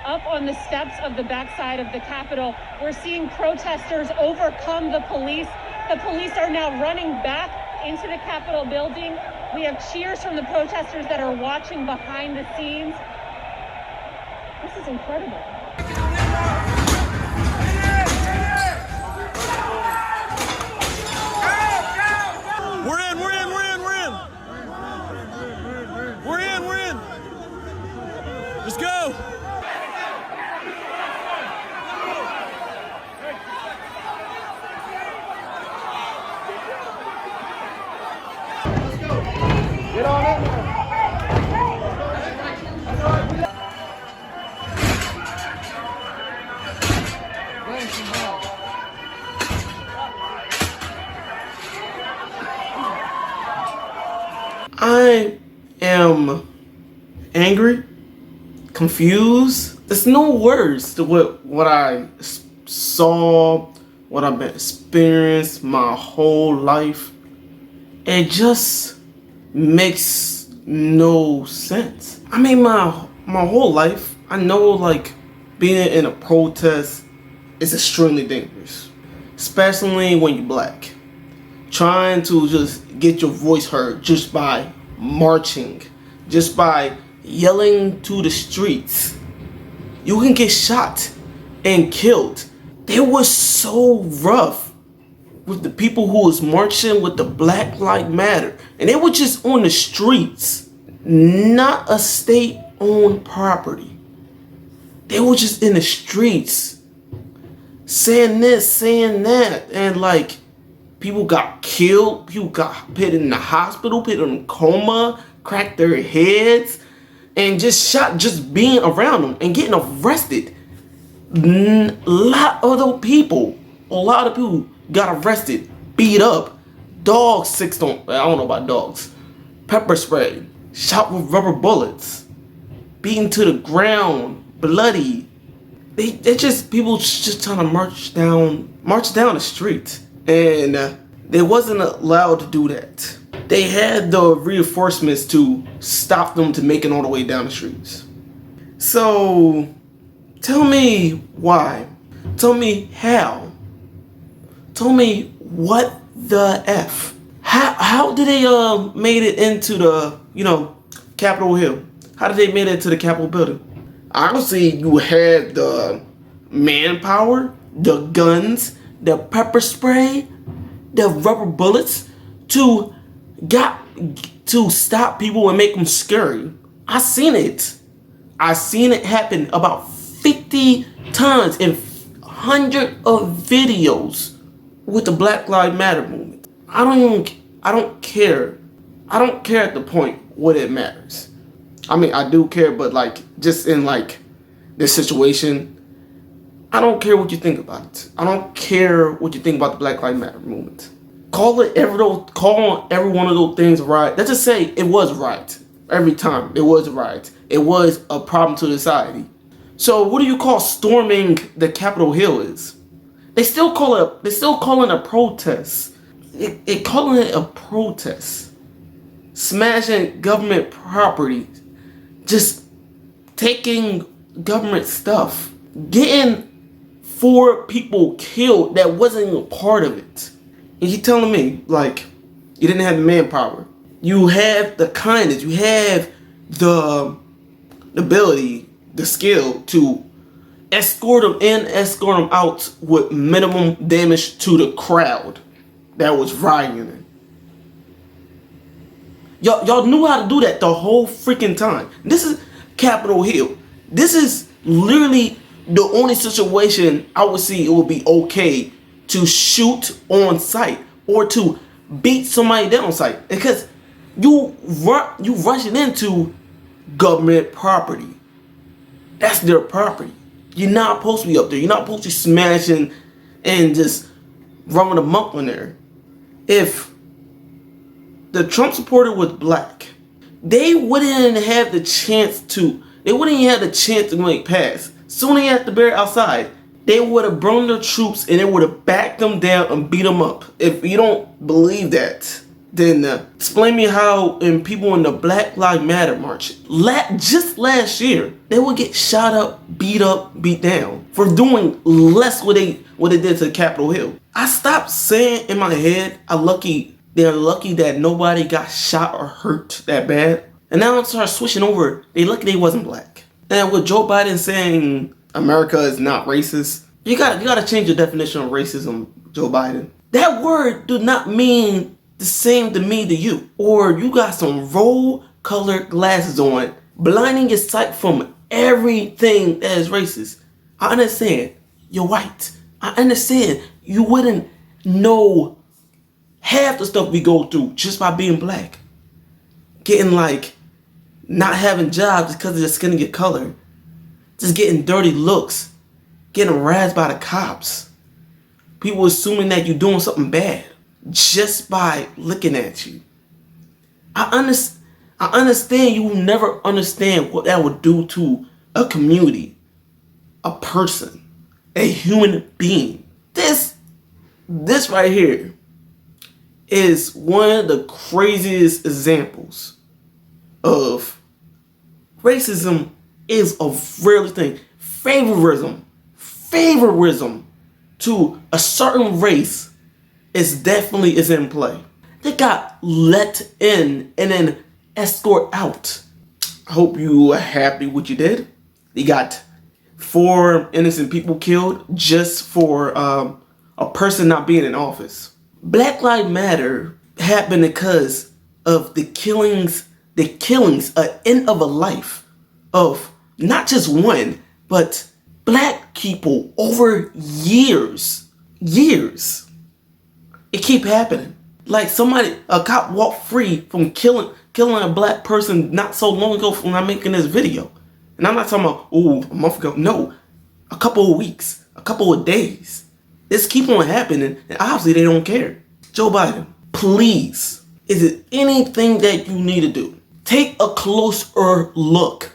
up on the steps of the backside of the Capitol. We're seeing protesters overcome the police. The police are now running back into the Capitol building. We have cheers from the protesters that are watching behind the scenes. This is incredible. We're in. Let's go. Get on it. I am angry, confused. There's no words to what I saw, what I've been experienced my whole life. It just makes no sense. I mean, my whole life, I know like being in a protest is extremely dangerous, especially when you're black. Trying to just get your voice heard just by marching, just by yelling to the streets. You can get shot and killed. They were so rough with the people who was marching with the Black Lives Matter. And they were just on the streets, not a state-owned property. They were just in the streets, saying this, saying that, and like, people got killed, people got put in the hospital, put in a coma, cracked their heads, and just shot just being around them and getting arrested. A lot of people got arrested, beat up, dogs I don't know about dogs, pepper spray, shot with rubber bullets, beaten to the ground, bloody. People just trying to march down the street. And they wasn't allowed to do that. They had the reinforcements to stop them to making all the way down the streets. So, tell me why. Tell me how. Tell me what the F. How did they made it into the, Capitol Hill? How did they made it to the Capitol building? Obviously, you had the manpower, the guns, the pepper spray, the rubber bullets to stop people and make them scary. I seen it. I seen it happen about 50 times in hundreds of videos with the Black Lives Matter movement. I don't care. I don't care at the point what it matters. I mean, I do care, but like just in like this situation, I don't care what you think about it. I don't care what you think about the Black Lives Matter movement. Call every one of those things a riot. Let's just say it was a riot. Every time it was a riot. It was a problem to society. So what do you call storming the Capitol Hill is? They're still calling it a protest. They calling it a protest. Smashing government property. Just taking government stuff. Getting 4 people killed that wasn't even part of it. And you telling me, like, you didn't have the manpower. You have the kindness. You have the ability, the skill to escort them in, escort them out with minimum damage to the crowd that was rioting. Y'all knew how to do that the whole freaking time. This is Capitol Hill. This is literally the only situation I would see it would be okay to shoot on sight or to beat somebody down on sight, because you rushing into government property. That's their property. You're not supposed to be up there. You're not supposed to be smashing and just running amok on there. If the Trump supporter was black, they wouldn't have the chance to. They wouldn't even have the chance to make pass. Soon they had to bear outside. They would have brought their troops and they would have backed them down and beat them up. If you don't believe that, Then explain me how in people in the Black Lives Matter march, just last year, they would get shot up, beat down for doing less what they did to Capitol Hill. I stopped saying in my head, they're lucky that nobody got shot or hurt that bad. And now I start switching over, they lucky they wasn't black. And with Joe Biden saying America is not racist, you gotta change your definition of racism, Joe Biden. That word do not mean the same to me to you. Or you got some rose-colored glasses on, blinding your sight from everything that is racist. I understand you're white. I understand you wouldn't know half the stuff we go through just by being black. Getting not having jobs because of the skin of your color. Just getting dirty looks. Getting razzed by the cops. People assuming that you're doing something bad just by looking at you. I understand you will never understand what that would do to a community, a person, a human being. This right here is one of the craziest examples of racism is a real thing. Favorism to a certain race is in play. They got let in and then escort out. I hope you are happy what you did. They got 4 innocent people killed just for a person not being in office. Black Lives Matter happened because of the killings, end of a life of not just one, but black people over years. It keep happening. A cop walked free from killing a black person not so long ago when I'm making this video. And I'm not talking about, a month ago. No, a couple of weeks, a couple of days. This keep on happening, and obviously they don't care. Joe Biden, please, is it anything that you need to do? Take a closer look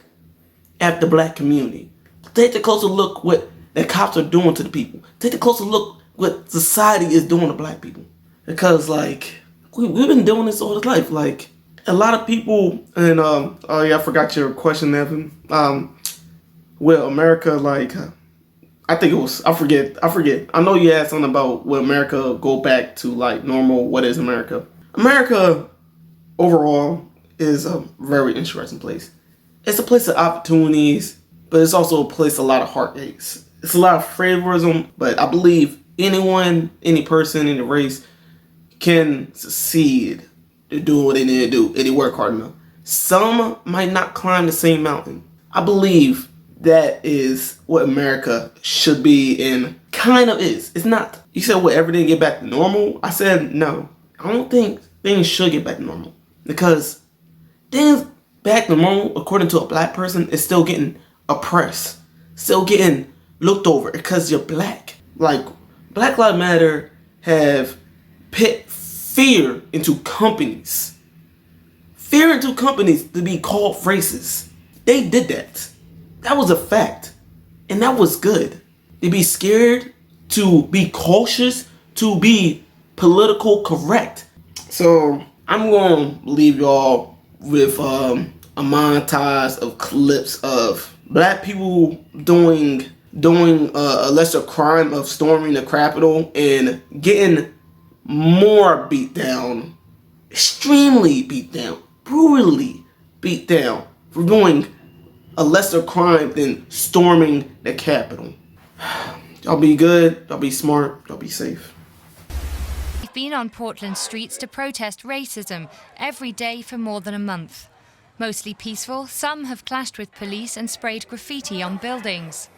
at the black community. Take a closer look what the cops are doing to the people. Take a closer look what society is doing to black people. Because we've been doing this all the life. A lot of people, and I forgot your question, Evan. Will America I think it was, I forget. I know you asked something about will America go back to normal. What is America? America overall is a very interesting place. It's a place of opportunities, but it's also a place of a lot of heartaches. It's a lot of favorism, but I believe any person, any race can succeed to do what they need to do if they work hard enough. Some might not climb the same mountain. I believe that is what America should be and kind of is. It's not. You said, will everything get back to normal? I said, no. I don't think things should get back to normal. Because things back to normal, according to a black person, is still getting oppressed. Still getting looked over because you're black. Black Lives Matter have put fear into companies. Fear into companies to be called racist. They did that. That was a fact. And that was good. To be scared, to be cautious, to be political correct. So I'm going to leave y'all with a montage of clips of black people doing a lesser crime of storming the Capitol and getting more beat down, extremely beat down, brutally beat down for doing a lesser crime than storming the Capitol. Y'all be good, y'all be smart, y'all be safe. We've been on Portland streets to protest racism every day for more than a month. Mostly peaceful, some have clashed with police and sprayed graffiti on buildings.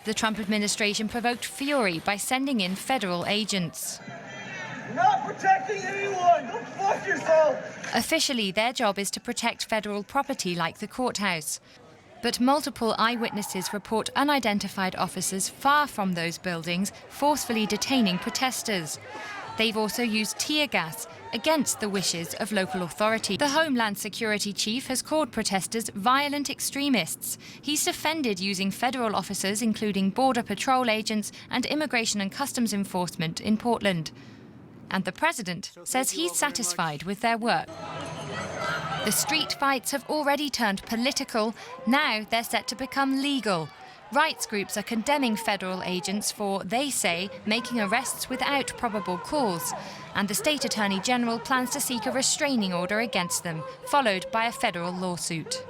The Trump administration provoked fury by sending in federal agents. You're not protecting anyone! Go fuck yourself! Officially, their job is to protect federal property like the courthouse. But multiple eyewitnesses report unidentified officers far from those buildings forcefully detaining protesters. They've also used tear gas against the wishes of local authorities. The Homeland Security Chief has called protesters violent extremists. He's defended using federal officers, including Border Patrol agents and Immigration and Customs Enforcement in Portland. And the president says he's satisfied with their work. The street fights have already turned political. Now they're set to become legal. Rights groups are condemning federal agents for, they say, making arrests without probable cause. And the State Attorney General plans to seek a restraining order against them, followed by a federal lawsuit.